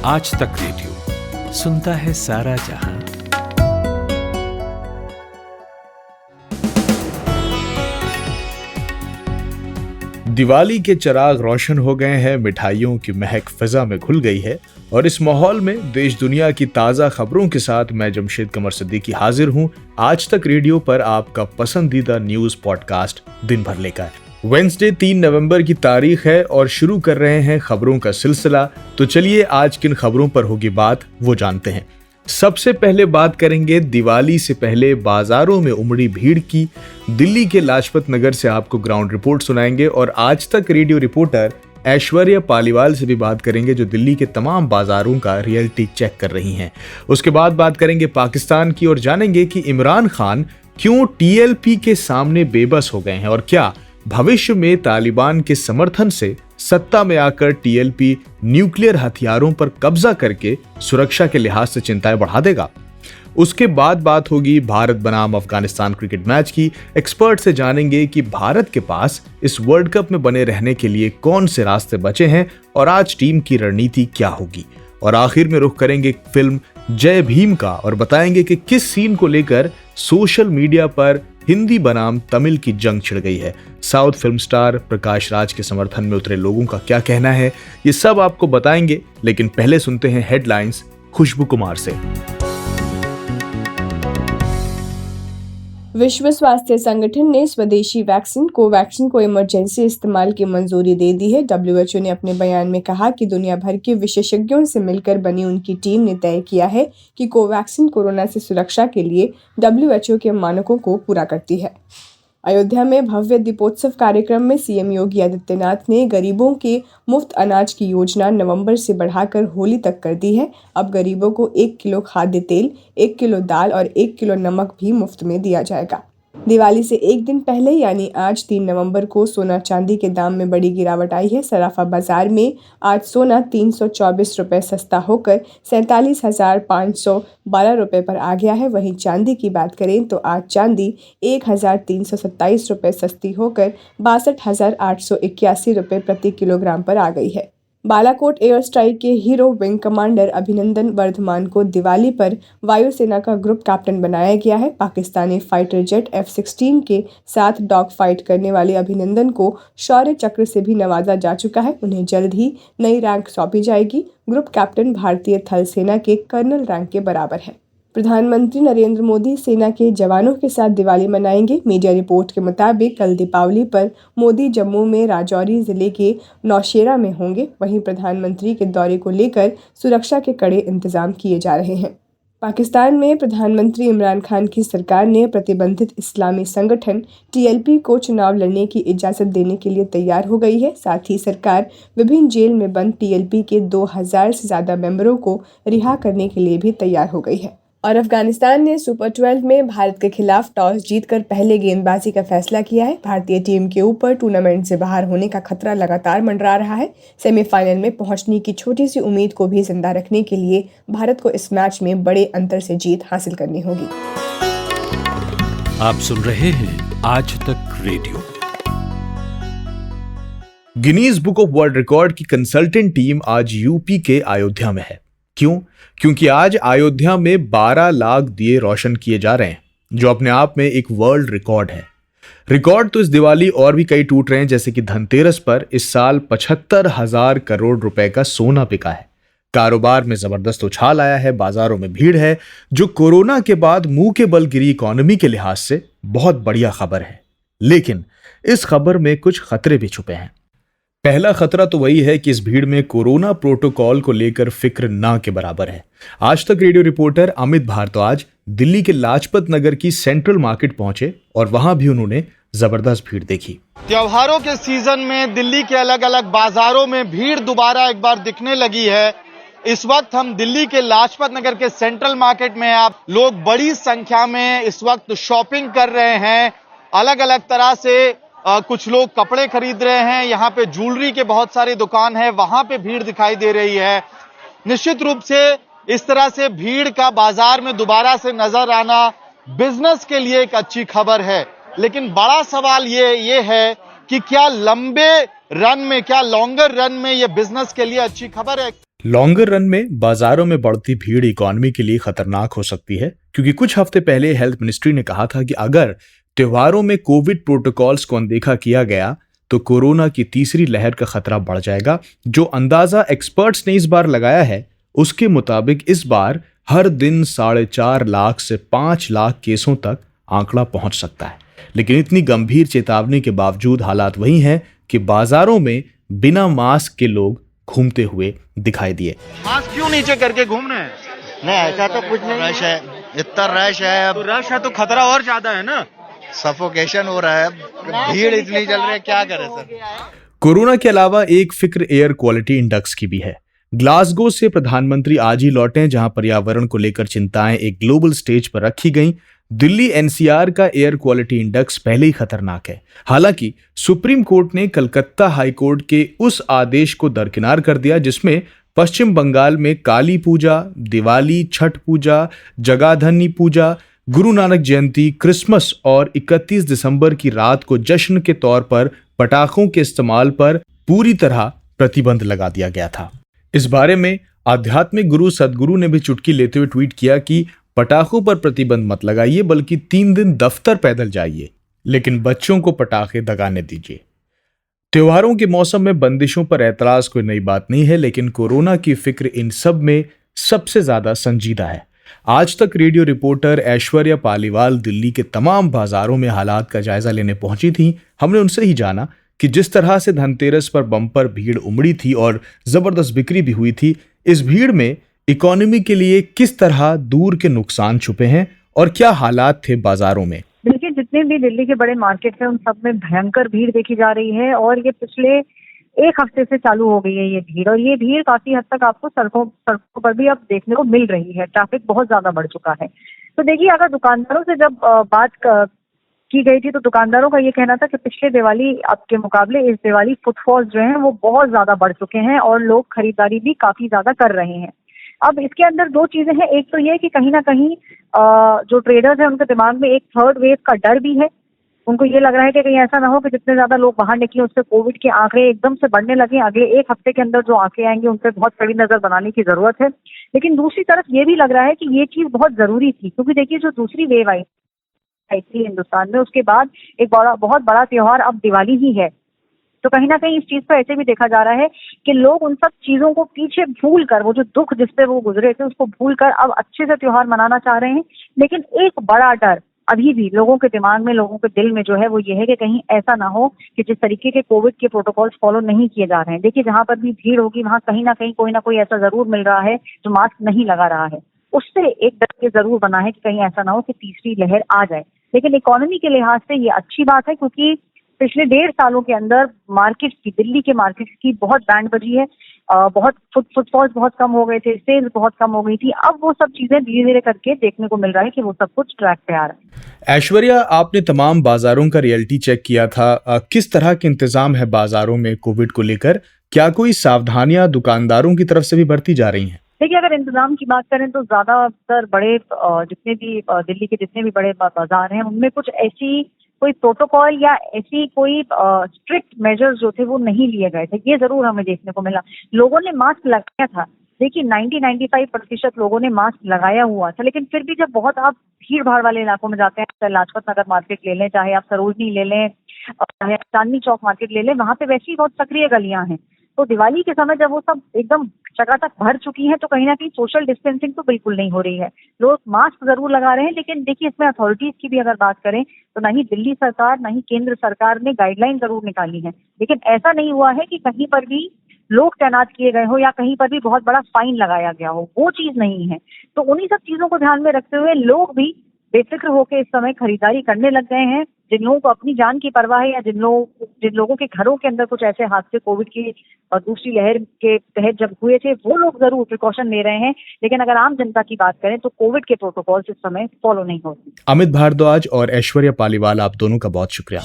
आज तक रेडियो सुनता है सारा जहां। दिवाली के चिराग रोशन हो गए हैं, मिठाइयों की महक फिजा में घुल गई है और इस माहौल में देश दुनिया की ताज़ा खबरों के साथ मैं जमशेद कमर सिद्दीकी हाजिर हूं आज तक रेडियो पर आपका पसंदीदा न्यूज़ पॉडकास्ट दिन भर लेकर। वेडनेसडे 3 नवंबर की तारीख है और शुरू कर रहे हैं खबरों का सिलसिला। तो चलिए आज किन खबरों पर होगी बात वो जानते हैं। सबसे पहले बात करेंगे दिवाली से पहले बाजारों में उमड़ी भीड़ की। दिल्ली के लाजपत नगर से आपको ग्राउंड रिपोर्ट सुनाएंगे और आज तक रेडियो रिपोर्टर ऐश्वर्या पालीवाल से भी बात करेंगे जो दिल्ली के तमाम बाजारों का रियलिटी चेक कर रही हैं। उसके बाद बात करेंगे पाकिस्तान की और जानेंगे कि इमरान खान क्यों टीएलपी के सामने बेबस हो गए हैं और क्या भविष्य में तालिबान के समर्थन से सत्ता में आकर टीएलपी न्यूक्लियर हथियारों पर कब्जा करके सुरक्षा के लिहाज से चिंताएं बढ़ा देगा। उसके बाद बात होगी भारत बनाम अफगानिस्तान क्रिकेट मैच की। एक्सपर्ट से जानेंगे कि भारत के पास इस वर्ल्ड कप में बने रहने के लिए कौन से रास्ते बचे हैं और आज टीम की रणनीति क्या होगी। और आखिर में रुख करेंगे फिल्म जय भीम का और बताएंगे कि किस सीन को लेकर सोशल मीडिया पर हिंदी बनाम तमिल की जंग छिड़ गई है। South film star Prakash Raj के समर्थन में उतरे लोगों का क्या कहना है, ये सब आपको बताएंगे। लेकिन पहले सुनते हैं हेडलाइंस खुशबू कुमार से। विश्व स्वास्थ्य संगठन ने स्वदेशी वैक्सीन कोवैक्सीन को इमरजेंसी इस्तेमाल की मंजूरी दे दी है। डब्ल्यूएचओ ने अपने बयान में कहा कि दुनिया भर के विशेषज्ञों से मिलकर बनी उनकी टीम ने तय किया है कि कोवैक्सीन कोरोना से सुरक्षा के लिए डब्ल्यूएचओ के मानकों को पूरा करती है। अयोध्या में भव्य दीपोत्सव कार्यक्रम में सीएम योगी आदित्यनाथ ने गरीबों के मुफ्त अनाज की योजना नवंबर से बढ़ाकर होली तक कर दी है। अब गरीबों को 1 किलो खाद्य तेल, 1 किलो दाल और 1 किलो नमक भी मुफ्त में दिया जाएगा। दिवाली से एक दिन पहले यानी आज 3 नवंबर को सोना चांदी के दाम में बड़ी गिरावट आई है। सराफा बाजार में आज सोना 324 रुपये सस्ता होकर 47,512 रुपये पर आ गया है। वहीं चांदी की बात करें तो आज चांदी 1,327 रुपये सस्ती होकर 62,881 रुपये प्रति किलोग्राम पर आ गई है। बालाकोट एयर स्ट्राइक के hero wing commander Abhinandan Varthaman को दिवाली पर वायुसेना का ग्रुप कैप्टन बनाया गया है। पाकिस्तानी फाइटर जेट F-16 के साथ डॉग फाइट करने वाले अभिनंदन को शौर्य चक्र से भी नवाजा जा चुका है। उन्हें जल्द ही नई रैंक सौंपी जाएगी। ग्रुप कैप्टन भारतीय थल सेना के कर्नल रैंक के बराबर है। प्रधानमंत्री नरेंद्र मोदी सेना के जवानों के साथ दिवाली मनाएंगे। मीडिया रिपोर्ट के मुताबिक कल दीपावली पर मोदी जम्मू में राजौरी जिले के नौशेरा में होंगे। वहीं प्रधानमंत्री के दौरे को लेकर सुरक्षा के कड़े इंतजाम किए जा रहे हैं। पाकिस्तान में प्रधानमंत्री इमरान खान की सरकार ने प्रतिबंधित इस्लामी संगठन टीएलपी को चुनाव लड़ने की इजाज़त देने के लिए तैयार हो गई है। साथ ही सरकार विभिन्न जेल में बंद टीएलपी के 2000 से ज़्यादा मेंबरों को रिहा करने के लिए भी तैयार हो गई है। और अफगानिस्तान ने सुपर 12 में भारत के खिलाफ टॉस जीतकर पहले गेंदबाजी का फैसला किया है। भारतीय टीम के ऊपर टूर्नामेंट से बाहर होने का खतरा लगातार मंडरा रहा है। सेमीफाइनल में पहुंचने की छोटी सी उम्मीद को भी जिंदा रखने के लिए भारत को इस मैच में बड़े अंतर से जीत हासिल करनी होगी। आप सुन रहे हैं आज तक radio. Guinness book of world record की कंसल्टेंट टीम आज यूपी के अयोध्या में है। क्यों? क्योंकि आज अयोध्या में 12 लाख दिए रोशन किए जा रहे हैं, जो अपने आप में एक वर्ल्ड रिकॉर्ड है। रिकॉर्ड तो इस दिवाली और भी कई टूट रहे हैं, जैसे कि धनतेरस पर इस साल 75,000 करोड़ रुपए का सोना बिका है। कारोबार में जबरदस्त उछाल आया है, बाजारों में भीड़ है, जो कोरोना के बाद मुंह के बल गिरी इकोनॉमी के लिहाज से बहुत बढ़िया खबर है। लेकिन इस खबर में कुछ खतरे भी छुपे हैं। पहला खतरा तो वही है कि इस भीड़ में कोरोना प्रोटोकॉल को लेकर फिक्र ना के बराबर है। आज तक रेडियो रिपोर्टर अमित भारद्वाज दिल्ली के लाजपत नगर की सेंट्रल मार्केट पहुंचे और वहां भी उन्होंने जबरदस्त भीड़ देखी। त्योहारों के सीजन में दिल्ली के अलग अलग बाजारों में भीड़ दोबारा एक बार दिखने लगी है। इस वक्त हम दिल्ली के लाजपत नगर के सेंट्रल मार्केट में आप लोग बड़ी संख्या में इस वक्त शॉपिंग कर रहे हैं। अलग अलग तरह से कुछ लोग कपड़े खरीद रहे हैं। यहाँ पे ज्वेलरी के बहुत सारी दुकान है, वहां पे भीड़ दिखाई दे रही है। निश्चित रूप से इस तरह से भीड़ का बाजार में दोबारा से नजर आना बिजनेस के लिए एक अच्छी खबर है। लेकिन बड़ा सवाल ये है कि क्या लंबे रन में, क्या लॉन्गर रन में ये बिजनेस के लिए अच्छी खबर है? लॉन्गर रन में बाजारों में बढ़ती भीड़ इकोनॉमी के लिए खतरनाक हो सकती है, क्योंकि कुछ हफ्ते पहले हेल्थ मिनिस्ट्री ने कहा था कि अगर त्योहारों में कोविड प्रोटोकॉल्स को अनदेखा किया गया तो कोरोना की तीसरी लहर का खतरा बढ़ जाएगा। जो अंदाजा एक्सपर्ट्स ने इस बार लगाया है उसके मुताबिक इस बार हर दिन 4.5 लाख से 5 लाख केसों तक आंकड़ा पहुंच सकता है। लेकिन इतनी गंभीर चेतावनी के बावजूद हालात वही हैं कि बाजारों में बिना मास्क के लोग घूमते हुए दिखाई दिए। मास्क क्यों नीचे करके घूम रहे हैं? नहीं ऐसा तो कुछ नहीं, रश है, इतना रश है, तो अब रश है तो खतरा और ज्यादा है ना। सफोकेशन हो रहा है, भीड़ इतनी चल रही है, क्या करें सर। कोरोना के अलावा एक फिक्र एयर क्वालिटी इंडेक्स की भी है। ग्लासगो से प्रधानमंत्री आज ही लौटे, जहां पर्यावरण को लेकर चिंताएं एक ग्लोबल स्टेज पर रखी गईं। दिल्ली एनसीआर का एयर क्वालिटी इंडेक्स पहले ही खतरनाक है। हालांकि सुप्रीम कोर्ट ने कलकत्ता हाई कोर्ट के उस आदेश को दरकिनार कर दिया जिसमें पश्चिम बंगाल में काली पूजा, दिवाली, छठ पूजा, जगाधनी पूजा, गुरु नानक जयंती, क्रिसमस और 31 दिसंबर की रात को जश्न के तौर पर पटाखों के इस्तेमाल पर पूरी तरह प्रतिबंध लगा दिया गया था। इस बारे में आध्यात्मिक गुरु सदगुरु ने भी चुटकी लेते हुए ट्वीट किया कि पटाखों पर प्रतिबंध मत लगाइए, बल्कि 3 दिन दफ्तर पैदल जाइए, लेकिन बच्चों को पटाखे दगाने दीजिए। त्योहारों के मौसम में बंदिशों पर ऐतराज कोई नई बात नहीं है, लेकिन कोरोना की फिक्र इन सब में सबसे ज्यादा संजीदा है। आज तक रेडियो रिपोर्टर ऐश्वर्या पालीवाल दिल्ली के तमाम बाजारों में हालात का जायजा लेने पहुंची थी। हमने उनसे ही जाना कि जिस तरह से धनतेरस पर बम्पर भीड़ उमड़ी थी और जबरदस्त बिक्री भी हुई थी, इस भीड़ में इकोनॉमी के लिए किस तरह दूर के नुकसान छुपे हैं और क्या हालात थे बाजारों में। देखिए, जितने भी दिल्ली के बड़े मार्केट हैं उन सब में भयंकर भीड़ देखी जा रही है और ये पिछले एक हफ्ते से चालू हो गई है ये भीड़। और ये भीड़ काफी हद तक आपको सड़कों पर भी अब देखने को मिल रही है। ट्रैफिक बहुत ज्यादा बढ़ चुका है। तो देखिए, अगर दुकानदारों से जब बात की गई थी तो दुकानदारों का ये कहना था कि पिछले दिवाली अब के मुकाबले इस दिवाली फुटफॉल्स जो हैं वो बहुत ज्यादा बढ़ चुके हैं और लोग खरीदारी भी काफी ज्यादा कर रहे हैं। अब इसके अंदर दो चीजें हैं। एक तो ये कि कहीं ना कहीं जो ट्रेडर्स हैं उनके दिमाग में एक थर्ड वेव का डर भी है। उनको ये लग रहा है कि कहीं ऐसा ना हो कि जितने ज्यादा लोग बाहर निकले उससे कोविड के आंकड़े एकदम से बढ़ने लगे। अगले एक हफ्ते के अंदर जो आंकड़े आएंगे उन पर बहुत कड़ी नजर बनाने की जरूरत है। लेकिन दूसरी तरफ ये भी लग रहा है कि ये चीज बहुत जरूरी थी, क्योंकि देखिए जो दूसरी वेव आई थी हिंदुस्तान में, उसके बाद एक बहुत बड़ा त्योहार अब दिवाली ही है। तो कहीं ना कहीं इस चीज को ऐसे भी देखा जा रहा है कि लोग उन सब चीजों को पीछे भूल कर, वो जो दुख जिसपे वो गुजरे थे उसको भूल कर अब अच्छे से त्योहार मनाना चाह रहे हैं। लेकिन एक बड़ा डर अभी भी लोगों के दिमाग में, लोगों के दिल में जो है वो ये है कि कहीं ऐसा ना हो कि जिस तरीके के कोविड के प्रोटोकॉल्स फॉलो नहीं किए जा रहे हैं। देखिए, जहां पर भी भीड़ होगी वहां कहीं ना कोई ऐसा जरूर मिल रहा है जो मास्क नहीं लगा रहा है। उससे एक डर के जरूर बना है कि कहीं ऐसा ना हो कि तीसरी लहर आ जाए। लेकिन इकोनॉमी के लिहाज से ये अच्छी बात है, क्योंकि पिछले 1.5 सालों के अंदर मार्केट्स की, दिल्ली के मार्केट्स की बहुत बैंड बजी है। बहुत फुटफॉल्स बहुत कम हो गए थे, सेल्स बहुत कम हो गई थी। अब वो सब चीजें धीरे धीरे करके देखने को मिल रहा है कि वो सब कुछ ट्रैक पे आ रहा है। ऐश्वर्या, आपने तमाम बाजारों का रियलिटी चेक किया था। किस तरह के इंतजाम है बाजारों में कोविड को लेकर? क्या कोई सावधानियां दुकानदारों की तरफ से भी बरती जा रही हैं? देखिए, अगर इंतजाम की बात करें तो ज्यादातर बड़े जितने भी दिल्ली के जितने भी बड़े बाजार हैं उनमें कुछ ऐसी कोई प्रोटोकॉल या ऐसी कोई स्ट्रिक्ट मेजर्स जो थे वो नहीं लिए गए थे। ये जरूर हमें देखने को मिला। लोगों ने मास्क लगाया था। देखिए, 90-95% लोगों ने मास्क लगाया हुआ था। लेकिन फिर भी जब बहुत आप भीड़ भाड़ वाले इलाकों में जाते हैं, चाहे लाजपत नगर मार्केट ले लें, चाहे आप सरोजनी ले लें, चाहे चांदनी चौक मार्केट ले लें, वहां पे वैसी ही बहुत सक्रिय गलियां हैं। तो दिवाली के समय जब वो सब एकदम चकाचक भर चुकी हैं तो कहीं ना कहीं सोशल डिस्टेंसिंग तो बिल्कुल नहीं हो रही है। लोग मास्क जरूर लगा रहे हैं। लेकिन देखिए, इसमें अथॉरिटीज की भी अगर बात करें तो ना ही दिल्ली सरकार ना ही केंद्र सरकार ने गाइडलाइन जरूर निकाली है। लेकिन ऐसा नहीं हुआ है कि कहीं पर भी लोग तैनात किए गए हो या कहीं पर भी बहुत बड़ा फाइन लगाया गया हो, वो चीज नहीं है। तो उन्हीं सब चीजों को ध्यान में रखते हुए लोग भी बेफिक्र होकर इस समय खरीदारी करने लग गए हैं। जिन लोगों को अपनी जान की परवाह है या जिन लोगों के घरों के अंदर कुछ ऐसे हादसे कोविड की दूसरी लहर के तहत जब हुए थे, वो लोग जरूर प्रिकॉशन ले रहे हैं। लेकिन अगर आम जनता की बात करें तो कोविड के प्रोटोकॉल्स इस समय फॉलो नहीं होते। अमित भारद्वाज और ऐश्वर्या पालीवाल, आप दोनों का बहुत शुक्रिया।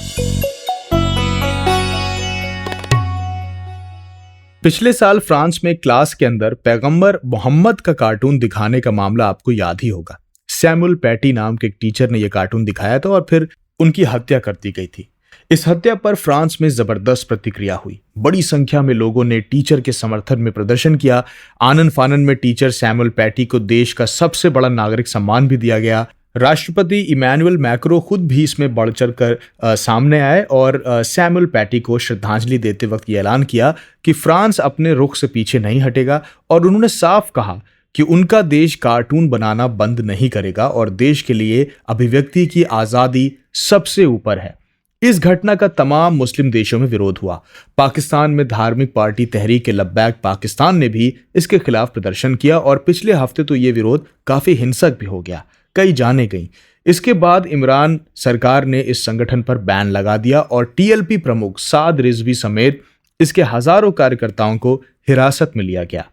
पिछले साल फ्रांस में क्लास के अंदर पैगंबर मोहम्मद का कार्टून दिखाने का मामला आपको याद ही होगा। सैमुअल पैटी नाम के एक टीचर ने यह कार्टून दिखाया था और फिर उनकी हत्या कर दी गई थी। इस हत्या पर फ्रांस में जबरदस्त प्रतिक्रिया हुई। बड़ी संख्या में लोगों ने टीचर के समर्थन में प्रदर्शन किया। आनन फानन में टीचर सैमुअल पैटी को देश का सबसे बड़ा नागरिक सम्मान भी दिया गया। राष्ट्रपति इमैनुअल मैक्रो खुद भी इसमें बढ़ चढ़ कर सामने आए और सैमुअल पैटी को श्रद्धांजलि देते वक्त ये ऐलान किया कि फ्रांस अपने रुख से पीछे नहीं हटेगा, और उन्होंने साफ कहा कि उनका देश कार्टून बनाना बंद नहीं करेगा और देश के लिए अभिव्यक्ति की आज़ादी सबसे ऊपर है। इस घटना का तमाम मुस्लिम देशों में विरोध हुआ। पाकिस्तान में धार्मिक पार्टी तहरीक लब्बैक पाकिस्तान ने भी इसके खिलाफ प्रदर्शन किया और पिछले हफ्ते तो ये विरोध काफी हिंसक भी हो गया, कई जानें गईं। इसके बाद इमरान सरकार ने इस संगठन पर बैन लगा दिया और टीएलपी प्रमुख साद रिजवी समेत इसके हजारों कार्यकर्ताओं को हिरासत में लिया गया।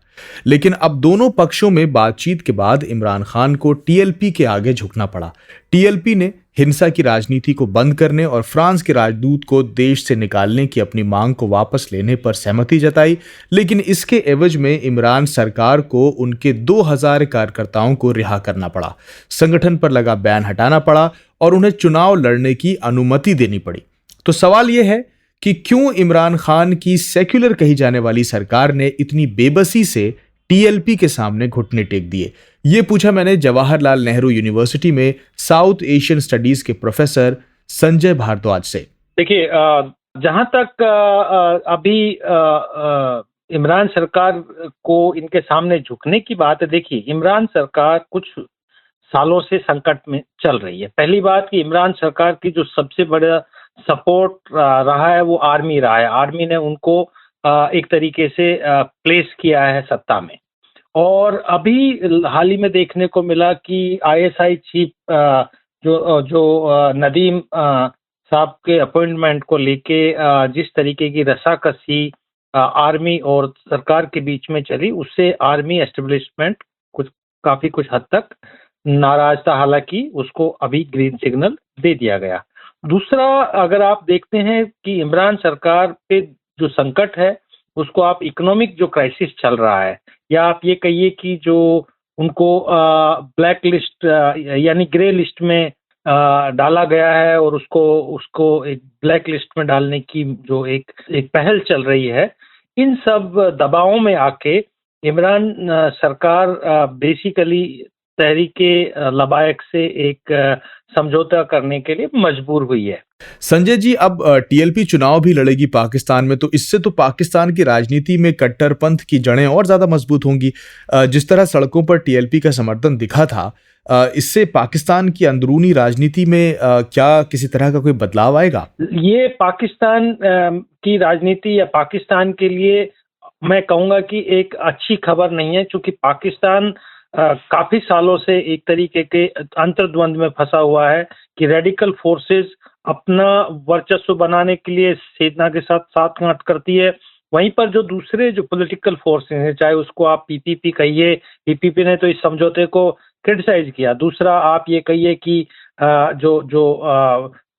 लेकिन अब दोनों पक्षों में बातचीत के बाद इमरान खान को टीएलपी के आगे झुकना पड़ा। टीएलपी ने हिंसा की राजनीति को बंद करने और फ्रांस के राजदूत को देश से निकालने की अपनी मांग को वापस लेने पर सहमति जताई, लेकिन इसके एवज में इमरान सरकार को उनके 2000 कार्यकर्ताओं को रिहा करना पड़ा, संगठन पर लगा बैन हटाना पड़ा और उन्हें चुनाव लड़ने की अनुमति देनी पड़ी। तो सवाल यह है कि क्यों इमरान खान की सेक्युलर कही जाने वाली सरकार ने इतनी बेबसी से टीएलपी के सामने घुटने टेक दिए। ये पूछा मैंने जवाहरलाल नेहरू यूनिवर्सिटी में साउथ एशियन स्टडीज के प्रोफेसर संजय भारद्वाज से। देखिए, जहां तक अभी इमरान सरकार को इनके सामने झुकने की बात है, देखिए इमरान सरकार कुछ सालों से संकट में चल रही है। पहली बात कि इमरान सरकार की जो सबसे बड़ा सपोर्ट रहा है वो आर्मी रहा है। आर्मी ने उनको एक तरीके से प्लेस किया है सत्ता में, और अभी हाल ही में देखने को मिला कि आईएसआई चीफ जो नदीम साहब के अपॉइंटमेंट को लेके जिस तरीके की रसाकसी आर्मी और सरकार के बीच में चली, उससे आर्मी एस्टेब्लिशमेंट काफी कुछ हद तक नाराज था। हालांकि उसको अभी ग्रीन सिग्नल दे दिया गया। दूसरा, अगर आप देखते हैं कि इमरान सरकार पे जो संकट है उसको आप इकोनॉमिक जो क्राइसिस चल रहा है, या आप ये कहिए कि जो उनको ब्लैक लिस्ट यानी ग्रे लिस्ट में डाला गया है और उसको एक ब्लैक लिस्ट में डालने की जो एक पहल चल रही है, इन सब दबावों में आके इमरान सरकार बेसिकली तहरीके लबायक से एक समझौता करने के लिए मजबूर हुई है। संजय जी, अब टीएलपी चुनाव भी लड़ेगी पाकिस्तान में, तो इससे तो पाकिस्तान की राजनीति में कट्टरपंथ की जड़ें और ज्यादा मजबूत होंगी। जिस तरह सड़कों पर टीएलपी का समर्थन दिखा था, इससे पाकिस्तान की अंदरूनी राजनीति में क्या किसी तरह का कोई बदलाव आएगा? ये पाकिस्तान की राजनीति या पाकिस्तान के लिए मैं कहूँगा कि एक अच्छी खबर नहीं है, क्योंकि पाकिस्तान काफी सालों से एक तरीके के अंतर्द्वंद में फंसा हुआ है कि रेडिकल फोर्सेस अपना वर्चस्व बनाने के लिए सेना के साथ साथ करती है, वहीं पर जो दूसरे जो पॉलिटिकल फोर्सेस हैं, चाहे उसको आप पीपीपी कहिए, पीपीपी ने तो इस समझौते को क्रिटिसाइज किया। दूसरा, आप ये कहिए कि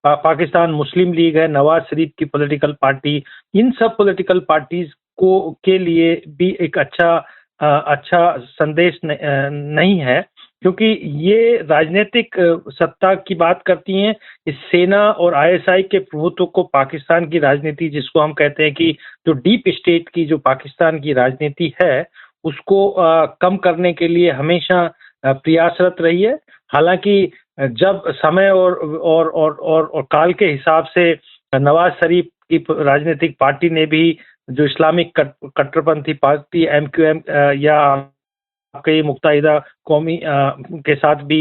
पाकिस्तान मुस्लिम लीग है, नवाज शरीफ की पॉलिटिकल पार्टी, इन सब पॉलिटिकल पार्टीज को के लिए भी एक अच्छा संदेश नहीं है, क्योंकि ये राजनीतिक सत्ता की बात करती हैं। इस सेना और आईएसआई के प्रभुत्व को पाकिस्तान की राजनीति, जिसको हम कहते हैं कि जो डीप स्टेट की जो पाकिस्तान की राजनीति है, उसको कम करने के लिए हमेशा प्रयासरत रही है। हालांकि जब समय और काल के हिसाब से नवाज शरीफ की राजनीतिक पार्टी ने भी जो इस्लामिक कट्टरपंथी पार्टी एमक्यूएम या कई मुत्तहिदा कौमी के साथ भी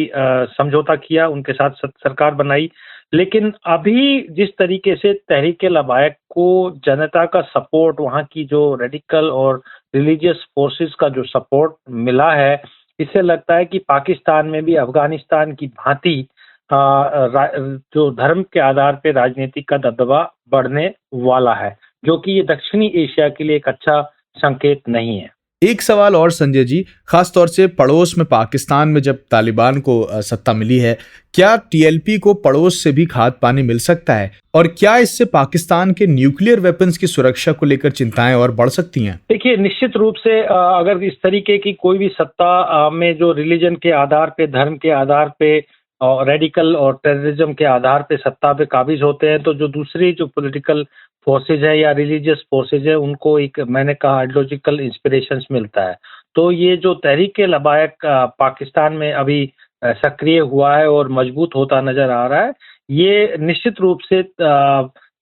समझौता किया, उनके साथ सरकार बनाई, लेकिन अभी जिस तरीके से तहरीके लबायक को जनता का सपोर्ट, वहाँ की जो रेडिकल और रिलीजियस फोर्सेस का जो सपोर्ट मिला है, इससे लगता है कि पाकिस्तान में भी अफगानिस्तान की भांति जो धर्म के आधार पर राजनीति का दबदबा बढ़ने वाला है, जो कि ये दक्षिणी एशिया के लिए एक अच्छा संकेत नहीं है। एक सवाल और संजय जी, खास तौर से पड़ोस में पाकिस्तान में जब तालिबान को सत्ता मिली है, क्या टीएलपी को पड़ोस से भी खाद पानी मिल सकता है, और क्या इससे पाकिस्तान के न्यूक्लियर वेपन्स की सुरक्षा को लेकर चिंताएं और बढ़ सकती हैं? देखिए, निश्चित रूप से अगर इस तरीके की कोई भी सत्ता में जो रिलीजन के आधार पे, धर्म के आधार पे रेडिकल और टेररिज्म के आधार पे सत्ता पे काबिज होते हैं, तो जो दूसरी जो पॉलिटिकल फोर्सेज है या रिलीजियस फोर्सेज है उनको एक मैंने कहा आइडियोलॉजिकल इंस्पिरेशंस मिलता है। तो ये जो तहरीक-ए-लबायक पाकिस्तान में अभी सक्रिय हुआ है और मजबूत होता नजर आ रहा है, ये निश्चित रूप से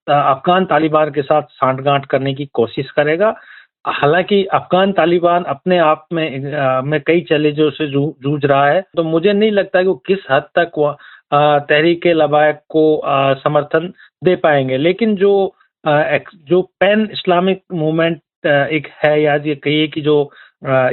अफगान तालिबान के साथ सांठगांठ करने की कोशिश करेगा। हालांकि अफगान तालिबान अपने आप में कई चैलेंजों से जूझ रहा है, तो मुझे नहीं लगता कि वो किस हद तक वो तहरीक-ए-लबायक को समर्थन दे पाएंगे। लेकिन जो पैन इस्लामिक मूवमेंट एक है, या ये कहिए कि जो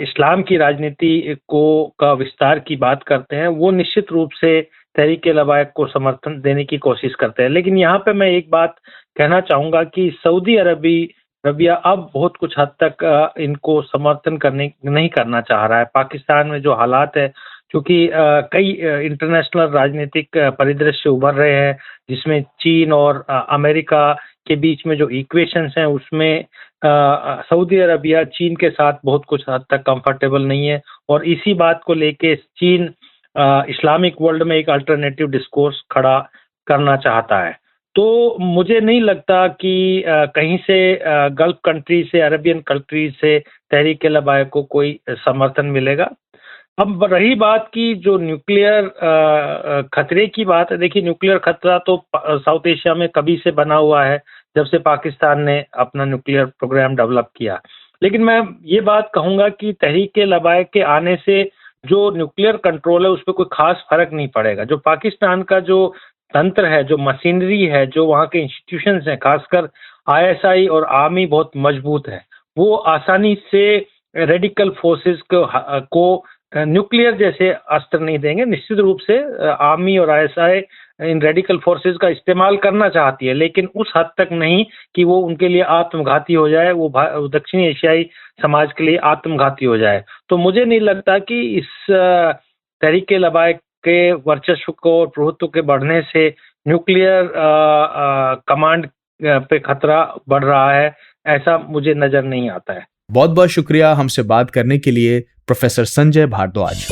इस्लाम की राजनीति का विस्तार की बात करते हैं, वो निश्चित रूप से तहरीक-ए-लबायक को समर्थन देने की कोशिश करते हैं। लेकिन यहाँ पे मैं एक बात कहना चाहूंगा कि सऊदी अरबिया अब बहुत कुछ हद तक इनको समर्थन नहीं करना चाह रहा है। पाकिस्तान में जो हालात है, क्योंकि कई इंटरनेशनल राजनीतिक परिदृश्य उभर रहे हैं, जिसमें चीन और अमेरिका के बीच में जो इक्वेशंस हैं, उसमें सऊदी अरबिया चीन के साथ बहुत कुछ हद तक कंफर्टेबल नहीं है, और इसी बात को लेके चीन इस्लामिक वर्ल्ड में एक अल्टरनेटिव डिस्कोर्स खड़ा करना चाहता है। तो मुझे नहीं लगता कि कहीं से गल्फ कंट्री से, अरेबियन कंट्रीज से तहरीक-ए-लबायक को कोई समर्थन मिलेगा। अब रही बात की जो न्यूक्लियर खतरे की बात है, देखिए न्यूक्लियर खतरा तो साउथ एशिया में कभी से बना हुआ है, जब से पाकिस्तान ने अपना न्यूक्लियर प्रोग्राम डेवलप किया। लेकिन मैं ये बात कहूंगा कि तहरीक-ए-लबायक के आने से जो न्यूक्लियर कंट्रोल है उस पर कोई खास फर्क नहीं पड़ेगा। जो पाकिस्तान का जो तंत्र है, जो मशीनरी है, जो वहाँ के इंस्टीट्यूशंस हैं, खासकर ISI और आर्मी बहुत मजबूत है, वो आसानी से रेडिकल फोर्सेस को न्यूक्लियर जैसे अस्त्र नहीं देंगे। निश्चित रूप से आर्मी और ISI इन रेडिकल फोर्सेस का इस्तेमाल करना चाहती है, लेकिन उस हद तक नहीं कि वो उनके लिए आत्मघाती हो जाए, वो दक्षिणी एशियाई समाज के लिए आत्मघाती हो जाए। तो मुझे नहीं लगता कि इस तहरीक-ए-लबायक के वर्चस्व को और प्रभुत्व के बढ़ने से न्यूक्लियर कमांड पे खतरा बढ़ रहा है, ऐसा मुझे नजर नहीं आता है। बहुत बहुत शुक्रिया हमसे बात करने के लिए professor Sanjay Bhardwaj.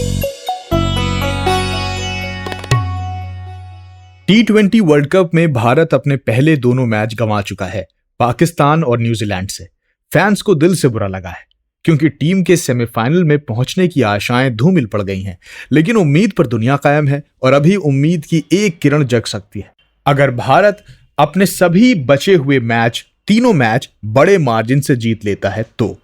T20 world cup में भारत अपने पहले दोनों मैच गंवा चुका है, पाकिस्तान और न्यूजीलैंड से। फैंस को दिल से बुरा लगा है, क्योंकि टीम के सेमीफाइनल में पहुंचने की आशाएं धूमिल पड़ गई हैं। लेकिन उम्मीद पर दुनिया कायम है और अभी उम्मीद की एक किरण जग सकती है। अगर भारत अपने सभी बचे हुए मैच, तीनों मैच बड़े मार्जिन से जीत लेता है, तो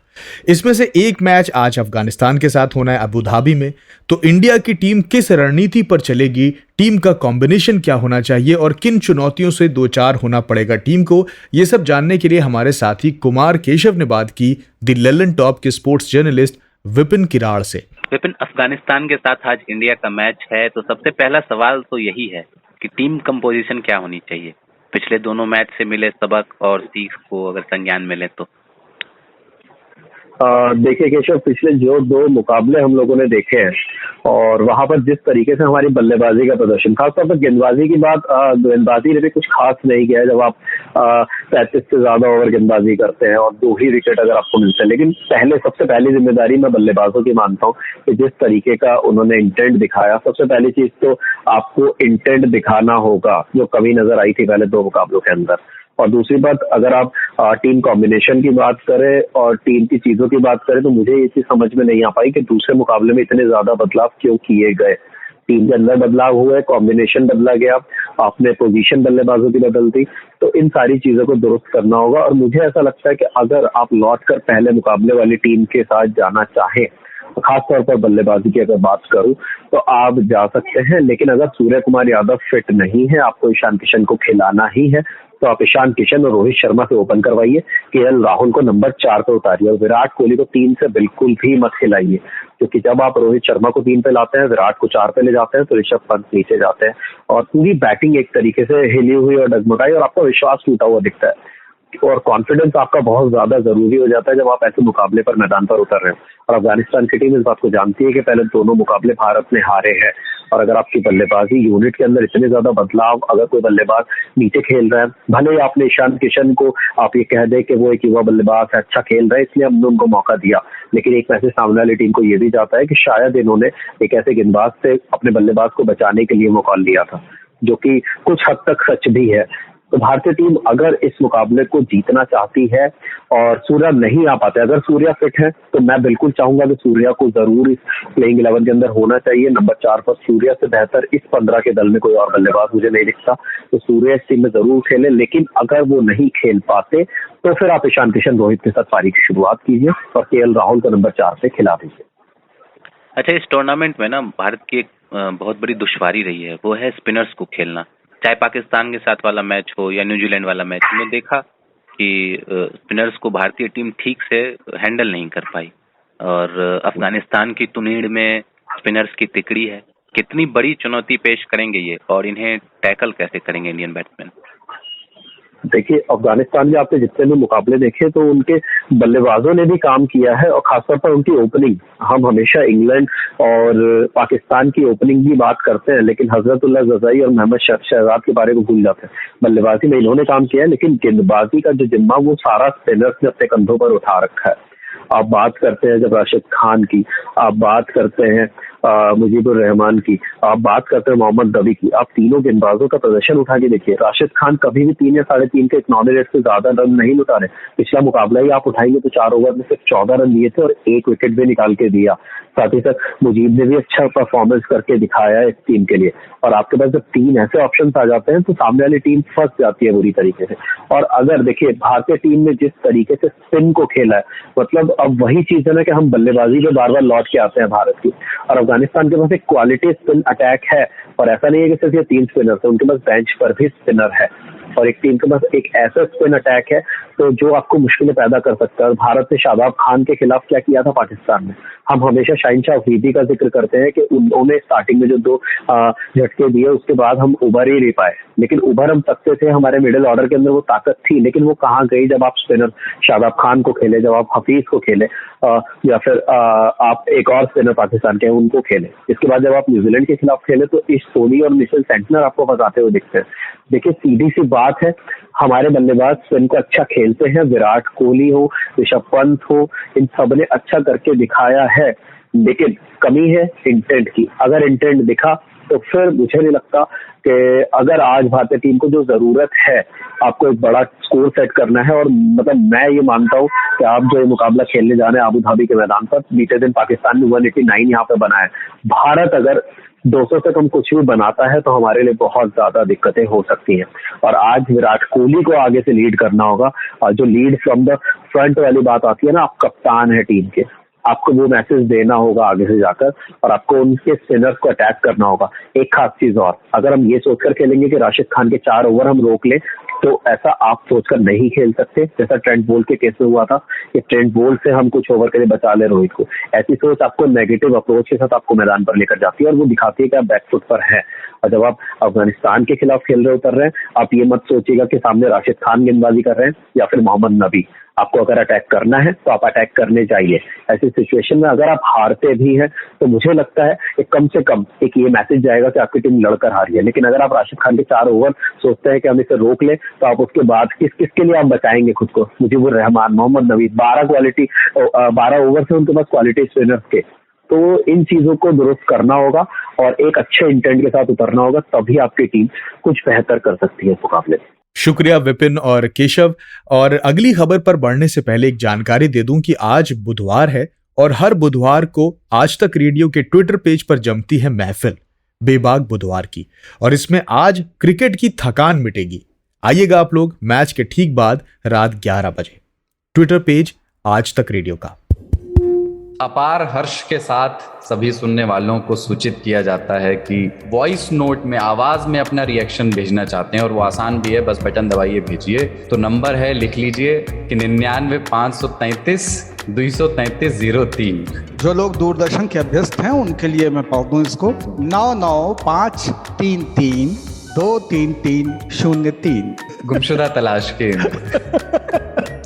इसमें से एक मैच आज अफगानिस्तान के साथ होना है अबू धाबी में। तो इंडिया की टीम किस रणनीति पर चलेगी, टीम का कॉम्बिनेशन क्या होना चाहिए और किन चुनौतियों से दो चार होना पड़ेगा टीम को, ये सब जानने के लिए हमारे साथी कुमार केशव ने बात की द ललन टॉप के स्पोर्ट्स जर्नलिस्ट विपिन किराड़ से। विपिन, अफगानिस्तान के साथ आज इंडिया का मैच है, तो सबसे पहला सवाल तो यही है कि टीम कंपोजिशन क्या होनी चाहिए। पिछले दोनों मैच से मिले सबक और सीख को अगर संज्ञान मिले तो। देखिए केशव, पिछले जो दो मुकाबले हम लोगों ने देखे हैं और वहां पर जिस तरीके से हमारी बल्लेबाजी का प्रदर्शन, खासतौर पर गेंदबाजी की बात, गेंदबाजी ने भी कुछ खास नहीं किया है। जब आप 35 से ज्यादा ओवर गेंदबाजी करते हैं और 2 ही विकेट अगर आपको मिलते हैं, लेकिन सबसे पहली जिम्मेदारी मैं बल्लेबाजों की मानता हूँ कि जिस तरीके का उन्होंने इंटेंट दिखाया। सबसे पहली चीज तो आपको इंटेंट दिखाना होगा, जो कमी नजर आई थी पहले 2 मुकाबलों के अंदर। और दूसरी बात, अगर आप टीम कॉम्बिनेशन की बात करें और टीम की चीजों की बात करें, तो मुझे ये चीज समझ में नहीं आ पाई कि दूसरे मुकाबले में इतने ज्यादा बदलाव क्यों किए गए। टीम के अंदर बदलाव हुए, कॉम्बिनेशन बदला गया, आपने पोजीशन बल्लेबाजों की बदल दी, तो इन सारी चीजों को दुरुस्त करना होगा। और मुझे ऐसा लगता है कि अगर आप लौटकर पहले मुकाबले वाली टीम के साथ जाना चाहें, खासतौर पर बल्लेबाजी की अगर बात करूं, तो आप जा सकते हैं। लेकिन अगर सूर्य कुमार यादव फिट नहीं है, आपको ईशान किशन को खिलाना ही है, तो आप ईशान किशन और रोहित शर्मा से ओपन करवाइए, केएल राहुल को नंबर 4 पे उतारिए और विराट कोहली को 3 से बिल्कुल भी मत खिलाइए। क्योंकि जब आप रोहित शर्मा को 3 पे लाते हैं, विराट को 4 पे ले जाते हैं, तो ऋषभ पंत नीचे जाते हैं और पूरी बैटिंग एक तरीके से हिली हुई और डगमगाई और आपका विश्वास टूटा हुआ दिखता है और कॉन्फिडेंस आपका बहुत ज्यादा जरूरी हो जाता है जब आप ऐसे मुकाबले पर मैदान पर उतर रहे हैं। और अफगानिस्तान की टीम इस बात को जानती है कि पहले दोनों मुकाबले भारत ने हारे हैं और अगर आपकी बल्लेबाजी यूनिट के अंदर इतने ज्यादा बदलाव, अगर कोई बल्लेबाज नीचे खेल रहा है, भले ही आपने ईशान किशन को आप ये कह दे कि वो एक युवा बल्लेबाज है, अच्छा खेल रहा है इसलिए हमने उनको मौका दिया, लेकिन एक मैसेज सामने वाली टीम को ये भी जाता है कि शायद इन्होंने एक ऐसे गेंदबाज से अपने बल्लेबाज को बचाने के लिए वो कॉल लिया था, जो कि कुछ हद तक सच भी है। तो भारतीय टीम अगर इस मुकाबले को जीतना चाहती है और सूर्या नहीं आ पाते, अगर सूर्या फिट है तो मैं बिल्कुल चाहूंगा कि सूर्या को जरूर इस प्लेइंग 11 के अंदर होना चाहिए। नंबर 4 पर सूर्या से बेहतर इस 15 के दल में कोई और बल्लेबाज मुझे नहीं दिखता, तो सूर्या इस टीम में जरूर खेले। लेकिन अगर वो नहीं खेल पाते तो फिर आप ईशान किशन, रोहित के साथ पारी की शुरुआत कीजिए और केएल राहुल को नंबर 4 पे खिला दीजिए। अच्छा, इस टूर्नामेंट में ना भारत की एक बहुत बड़ी दुश्वारी रही है, वो है स्पिनर्स को खेलना। चाहे पाकिस्तान के साथ वाला मैच हो या न्यूजीलैंड वाला मैच, में देखा कि स्पिनर्स को भारतीय टीम ठीक से हैंडल नहीं कर पाई, और अफगानिस्तान की तुनीड़ में स्पिनर्स की तिकड़ी है। कितनी बड़ी चुनौती पेश करेंगे ये, और इन्हें टैकल कैसे करेंगे इंडियन बैट्समैन? देखिए, अफगानिस्तान के आपने जितने भी मुकाबले देखे तो उनके बल्लेबाजों ने भी काम किया है, और खासतौर पर उनकी ओपनिंग। हम हमेशा इंग्लैंड और पाकिस्तान की ओपनिंग की बात करते हैं, लेकिन हजरतुल्लाह जज़ाई और मोहम्मद शहजाद के बारे को भूल जाते हैं। बल्लेबाजी में इन्होंने काम किया है, लेकिन गेंदबाजी का जो जिम्मा वो सारा स्पिनर्स ने अपने कंधों पर उठा रखा है। आप बात करते हैं जब राशिद खान की, आप बात करते हैं मुजीबुर रहमान की, आप बात करते हैं मोहम्मद नबी की, आप तीनों गेंदबाजों का प्रदर्शन उठा के देखिए। राशिद खान कभी भी 3 या 3.5 के इकोनॉमी रेट से ज्यादा रन नहीं लुटा रहे। पिछला मुकाबला ही आप उठाएंगे तो 4 ओवर में सिर्फ 14 रन लिए थे और 1 विकेट भी निकाल के दिया। साथ ही साथ मुजीब ने भी अच्छा परफॉर्मेंस करके दिखाया है इस टीम के लिए। और आपके पास जब 3 ऐसे ऑप्शन आ जाते हैं तो सामने वाली टीम फंस जाती है बुरी तरीके से। और अगर देखिए, भारतीय टीम ने जिस तरीके से स्पिन को खेला है, मतलब अब वही चीज है ना कि हम बल्लेबाजी पे बार बार लौट के आते हैं भारत की। और अफगानिस्तान के पास एक क्वालिटी स्पिन अटैक है, और ऐसा नहीं है कि सिर्फ ये 3 स्पिनर है, उनके पास बेंच पर भी स्पिनर है, और एक टीम के पास एक ऐसा स्पिन अटैक है तो जो आपको मुश्किलें पैदा कर सकता है। और भारत ने शादाब खान के खिलाफ क्या किया था पाकिस्तान में, हम हमेशा शाहीन शाह अफरीदी का जिक्र करते हैं कि उन्होंने स्टार्टिंग में जो 2 झटके दिए उसके बाद हम उभर ही नहीं पाए, लेकिन उभर हम सकते थे। हमारे मिडिल ऑर्डर के अंदर वो ताकत थी, लेकिन वो कहाँ गई जब आप स्पिनर शादाब खान को खेले, जब आप हफीज को खेले, या फिर आप एक और स्पिनर पाकिस्तान के उनको खेले। इसके बाद जब आप न्यूजीलैंड के खिलाफ खेले तो इस सोनी और मिशेल सेंटनर आपको फंसाते हुए दिखते हैं। देखिए, सीधी सी बात है, हमारे बल्लेबाज स्पिन को अच्छा खेलते हैं। विराट कोहली हो, ऋषभ पंत हो, इन सब ने अच्छा करके दिखाया है, लेकिन कमी है इंटेंट की। अगर इंटेंट दिखा तो फिर मुझे नहीं लगता कि अगर आज भारतीय टीम को जो जरूरत है, आपको एक बड़ा स्कोर सेट करना है। और मतलब मैं ये मानता हूँ कि आप जो ये मुकाबला खेलने जा रहे हैं आबू धाबी के मैदान पर, बीते दिन पाकिस्तान ने 189 यहाँ पे बनाया। भारत अगर 200 से कम कुछ भी बनाता है तो हमारे लिए बहुत ज्यादा दिक्कतें हो सकती हैं। और आज विराट कोहली को आगे से लीड करना होगा, और जो लीड फ्रॉम द फ्रंट वाली बात आती है ना, आप कप्तान है टीम के, आपको वो मैसेज देना होगा आगे से जाकर, और आपको उनके स्पिनर्स को अटैक करना होगा। एक खास चीज और, अगर हम ये सोचकर खेलेंगे कि राशिद खान के 4 ओवर हम रोक लें, तो ऐसा आप सोचकर नहीं खेल सकते। जैसा ट्रेंट बोल्ट के केस में हुआ था कि ट्रेंट बोल्ट से हम कुछ ओवर के लिए बचा ले रोहित को, ऐसी सोच आपको नेगेटिव अप्रोच के साथ आपको मैदान पर लेकर जाती है, और वो दिखाती है कि आप बैकफुट पर हैं। और जब आप अफगानिस्तान के खिलाफ खेल रहे उतर रहे हैं, आप ये मत सोचिएगा कि सामने राशिद खान गेंदबाजी कर रहे हैं या फिर मोहम्मद नबी। आपको अगर अटैक करना है तो आप अटैक करने चाहिए। ऐसी सिचुएशन में अगर आप हारते भी हैं तो मुझे लगता है कि कम से कम एक ये मैसेज जाएगा कि आपकी टीम लड़कर हारी है। लेकिन अगर आप राशिद खान के 4 ओवर सोचते हैं कि हम इसे रोक लें, तो आप उसके बाद किसके लिए आप बचाएंगे खुद को? मुजीबुर रहमान, मोहम्मद नबी, 12 ओवर से उनके पास क्वालिटी स्पिनर्स के। तो इन चीजों को दुरुस्त करना होगा और एक अच्छे इंटेंट के साथ उतरना होगा, तभी आपकी टीम कुछ बेहतर कर सकती है इस मुकाबले में। शुक्रिया विपिन और केशव। और अगली खबर पर बढ़ने से पहले एक जानकारी दे दूं कि आज बुधवार है, और हर बुधवार को आज तक रेडियो के ट्विटर पेज पर जमती है महफिल बेबाक बुधवार की, और इसमें आज क्रिकेट की थकान मिटेगी। आइएगा आप लोग मैच के ठीक बाद रात 11 बजे। ट्विटर पेज आज तक रेडियो का। अपार हर्ष के साथ सभी सुनने वालों को सूचित किया जाता है कि वॉइस नोट में आवाज में अपना रिएक्शन भेजना चाहते हैं, और वो आसान भी है, बस बटन दबाइए भेजिए। तो नंबर है, लिख लीजिए कि 99 533 233 03। जो लोग दूरदर्शन के अभ्यस्त हैं उनके लिए मैं पढ़ दूं इसको, 99533 23303। गुमशुदा तलाश के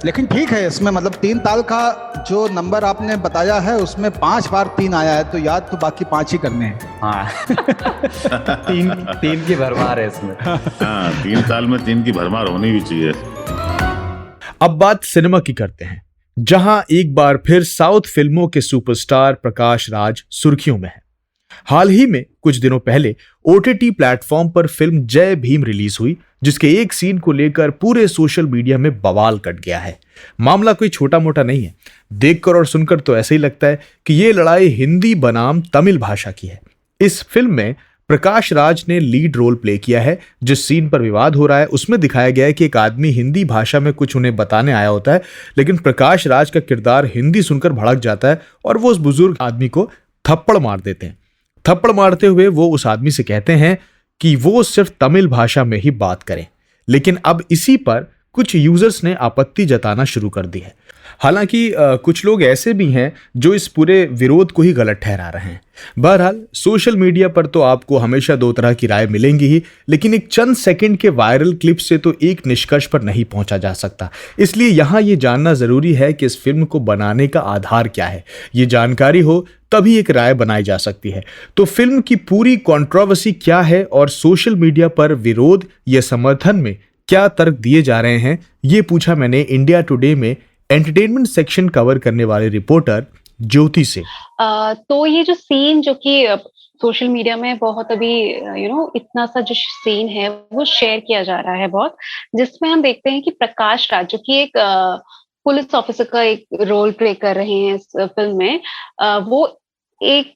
लेकिन ठीक है, इसमें मतलब 3 ताल का जो नंबर आपने बताया है उसमें 5 बार 3 आया है, तो याद तो बाकी 5 ही करने हैं। हाँ तीन की भरमार है इसमें। हाँ, 3 ताल में 3 की भरमार होनी भी चाहिए। अब बात सिनेमा की करते हैं, जहां एक बार फिर साउथ फिल्मों के सुपरस्टार प्रकाश राज सुर्खियों में है। हाल ही में कुछ दिनों पहले ओटीटी प्लेटफॉर्म पर फिल्म जय भीम रिलीज हुई, जिसके एक सीन को लेकर पूरे सोशल मीडिया में बवाल कट गया है। मामला कोई छोटा मोटा नहीं है, देखकर और सुनकर तो ऐसा ही लगता है कि यह लड़ाई हिंदी बनाम तमिल भाषा की है। इस फिल्म में प्रकाश राज ने लीड रोल प्ले किया है। जिस सीन पर विवाद हो रहा है उसमें दिखाया गया है कि एक आदमी हिंदी भाषा में कुछ उन्हें बताने आया होता है, लेकिन प्रकाश राज का किरदार हिंदी सुनकर भड़क जाता है और वो उस बुजुर्ग आदमी को थप्पड़ मार देते हैं। थप्पड़ मारते हुए वो उस आदमी से कहते हैं कि वो सिर्फ तमिल भाषा में ही बात करें, लेकिन अब इसी पर कुछ यूजर्स ने आपत्ति जताना शुरू कर दी है। हालांकि कुछ लोग ऐसे भी हैं जो इस पूरे विरोध को ही गलत ठहरा रहे हैं। बहरहाल सोशल मीडिया पर तो आपको हमेशा दो तरह की राय मिलेंगी ही, लेकिन एक चंद सेकंड के वायरल क्लिप से तो एक निष्कर्ष पर नहीं पहुंचा जा सकता। इसलिए यहां ये जानना जरूरी है कि इस फिल्म को बनाने का आधार क्या है। ये जानकारी हो तभी एक राय बनाई जा सकती है। तो फिल्म की पूरी कंट्रोवर्सी क्या है और सोशल मीडिया पर विरोध या समर्थन में क्या तर्क दिए जा रहे हैं, ये पूछा मैंने इंडिया टुडे में एंटरटेनमेंट सेक्शन कवर करने वाले रिपोर्टर ज्योति से। तो ये जो सीन जो कि सोशल मीडिया में बहुत अभी इतना सा जो सीन है वो शेयर किया जा रहा है बहुत, जिसमें हम देखते हैं कि प्रकाश राज जो कि एक पुलिस ऑफिसर का एक रोल प्ले कर रहे हैं इस फिल्म में, वो एक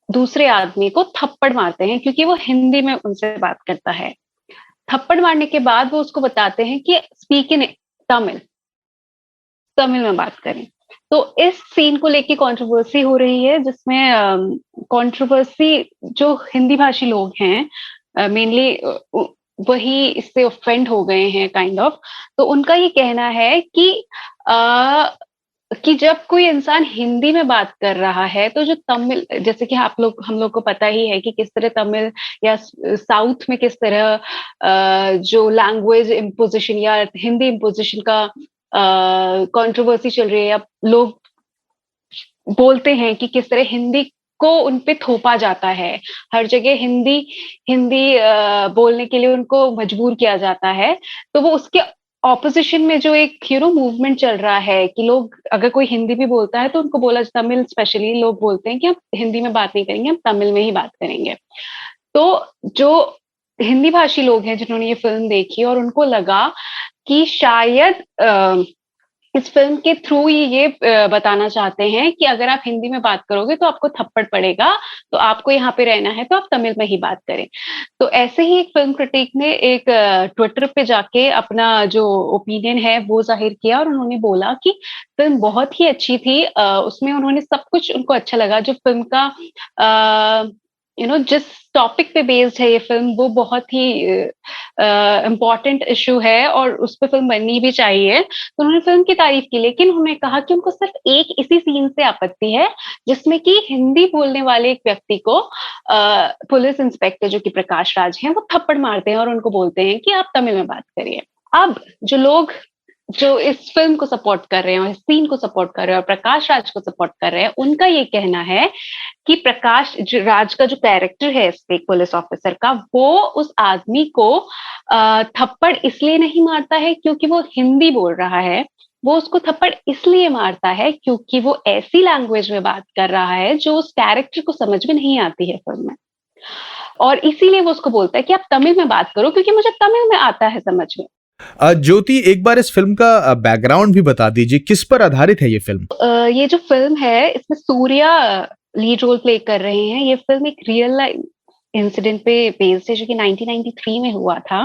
दूसरे आदमी को थप्पड़ मारते हैं क्योंकि वो हिंदी में उनसे बात करता है। थप्पड़ मारने के बाद वो उसको बताते हैं कि स्पीक इन तमिल में बात करें। तो इस सीन को लेके कंट्रोवर्सी हो रही है, जिसमें कंट्रोवर्सी जो हिंदी भाषी लोग हैं मेनली वही इससे ऑफेंड हो गए हैं काइंड ऑफ। तो उनका ये कहना है कि जब कोई इंसान हिंदी में बात कर रहा है तो जो तमिल, जैसे कि हम लोग को पता ही है कि किस तरह तमिल या साउथ में किस तरह जो लैंग्वेज इम्पोजिशन या हिंदी इम्पोजिशन का कंट्रोवर्सी चल रही है, या लोग बोलते हैं कि किस तरह हिंदी को उन पे थोपा जाता है। हर जगह हिंदी बोलने के लिए उनको मजबूर किया जाता है। तो वो उसके ऑपोजिशन में जो एक मूवमेंट चल रहा है कि लोग अगर कोई हिंदी भी बोलता है तो उनको बोला, तमिल स्पेशली लोग बोलते हैं कि हम हिंदी में बात नहीं करेंगे, हम तमिल में ही बात करेंगे। तो जो हिंदी भाषी लोग हैं जिन्होंने ये फिल्म देखी और उनको लगा कि शायद इस फिल्म के थ्रू ये बताना चाहते हैं कि अगर आप हिंदी में बात करोगे तो आपको थप्पड़ पड़ेगा, तो आपको यहाँ पे रहना है तो आप तमिल में ही बात करें। तो ऐसे ही एक फिल्म क्रिटिक ने एक ट्विटर पे जाके अपना जो ओपिनियन है वो जाहिर किया और उन्होंने बोला कि फिल्म बहुत ही अच्छी थी। उसमें उन्होंने सब कुछ उनको अच्छा लगा। जो फिल्म का जिस टॉपिक पे बेस्ड है ये फिल्म, वो बहुत ही इम्पोर्टेंट इशू है और उस पर फिल्म बननी भी चाहिए। तो उन्होंने फिल्म की तारीफ की, लेकिन उन्होंने कहा कि उनको सिर्फ एक इसी सीन से आपत्ति है जिसमें कि हिंदी बोलने वाले एक व्यक्ति को पुलिस इंस्पेक्टर जो कि प्रकाश राज हैं वो थप्पड़ मारते हैं और उनको बोलते हैं कि आप तमिल में बात करिए। अब जो लोग जो इस फिल्म को सपोर्ट कर रहे हैं और इस सीन को सपोर्ट कर रहे हैं और प्रकाश राज को सपोर्ट कर रहे हैं, उनका ये कहना है कि प्रकाश राज का जो कैरेक्टर है इस पुलिस ऑफिसर का, वो उस आदमी को थप्पड़ इसलिए नहीं मारता है क्योंकि वो हिंदी बोल रहा है, वो उसको थप्पड़ इसलिए मारता है क्योंकि वो ऐसी लैंग्वेज में बात कर रहा है जो उस कैरेक्टर को समझ में नहीं आती है फिल्म में, और इसीलिए वो उसको बोलता है कि आप तमिल में बात करो क्योंकि मुझे तमिल में आता है समझ में। ज्योति, एक बार इस फिल्म का बैकग्राउंड भी बता दीजिए, किस पर आधारित है ये फिल्म? ये जो फिल्म है इसमें सूर्या लीड रोल प्ले कर रहे हैं। ये फिल्म एक रियल लाइफ इंसिडेंट पे बेस्ड है जो कि 1993 में हुआ था,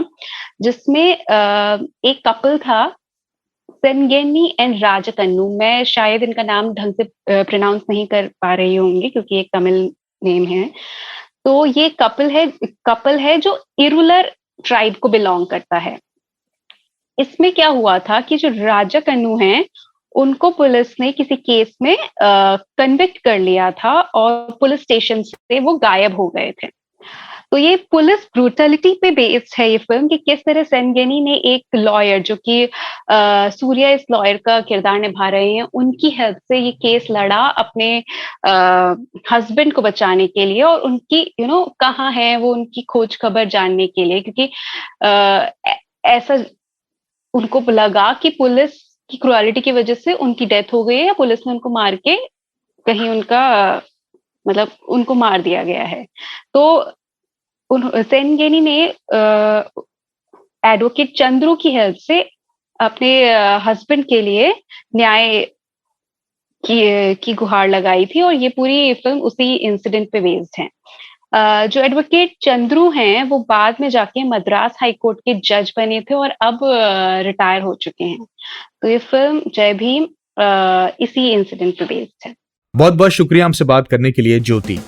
जिसमें एक कपल था सेनगेनी एंड राजकन्नू। मैं शायद इनका नाम ढंग से प्रोनाउंस नहीं कर पा रही होंगी क्योंकि एक तमिल नेम है। तो ये कपल है जो इरुलर ट्राइब को बिलोंग करता है। इसमें क्या हुआ था कि जो राजकन्नू हैं उनको पुलिस ने किसी केस में कन्विक्ट कर लिया था और पुलिस स्टेशन से वो गायब हो गए थे। तो ये पुलिस ब्रूटलिटी पे बेस्ड है ये फिल्म, कि किस तरह सेनगेनी ने एक लॉयर, जो कि सूर्या इस लॉयर का किरदार निभा रहे हैं, उनकी हेल्प से ये केस लड़ा अपने हस्बैंड को बचाने के लिए, और उनकी कहाँ है वो, उनकी खोज खबर जानने के लिए, क्योंकि ऐसा उनको लगा कि पुलिस की क्रुएलिटी की वजह से उनकी डेथ हो गई है, या पुलिस ने उनको मार के कहीं उनका मतलब उनको मार दिया गया है। तो सेनगेनी ने एडवोकेट चंद्रू की हेल्प से अपने हस्बैंड के लिए न्याय की गुहार लगाई थी, और ये पूरी फिल्म उसी इंसिडेंट पे बेस्ड है। जो एडवोकेट चंद्रू हैं वो बाद में जाके मद्रास हाई कोर्ट के जज बने थे और अब रिटायर हो चुके हैं। तो ये फिल्म जय भीम इसी इंसिडेंट पे बेस्ड है। बहुत बहुत शुक्रिया हमसे बात करने के लिए ज्योति।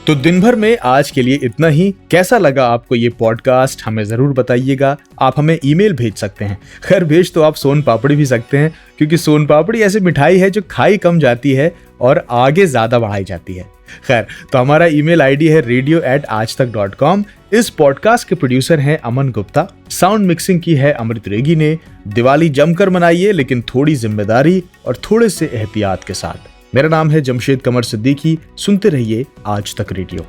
तो दिन भर में आज के लिए इतना ही। कैसा लगा आपको ये पॉडकास्ट हमें जरूर बताइएगा। आप हमें ईमेल भेज सकते हैं। खैर भेज तो आप सोन पापड़ी भी सकते हैं, क्योंकि सोन पापड़ी ऐसी मिठाई है जो खाई कम जाती है और आगे ज्यादा बढ़ाई जाती है। खैर तो हमारा ईमेल आईडी है radio@aajtak.com। इस पॉडकास्ट के प्रोड्यूसर हैं अमन गुप्ता। साउंड मिक्सिंग की है अमृत रेगी ने। दिवाली जमकर मनाइए, लेकिन थोड़ी जिम्मेदारी और थोड़े से एहतियात के साथ। मेरा नाम है जमशेद कमर सिद्दीकी। सुनते रहिए आज तक रेडियो।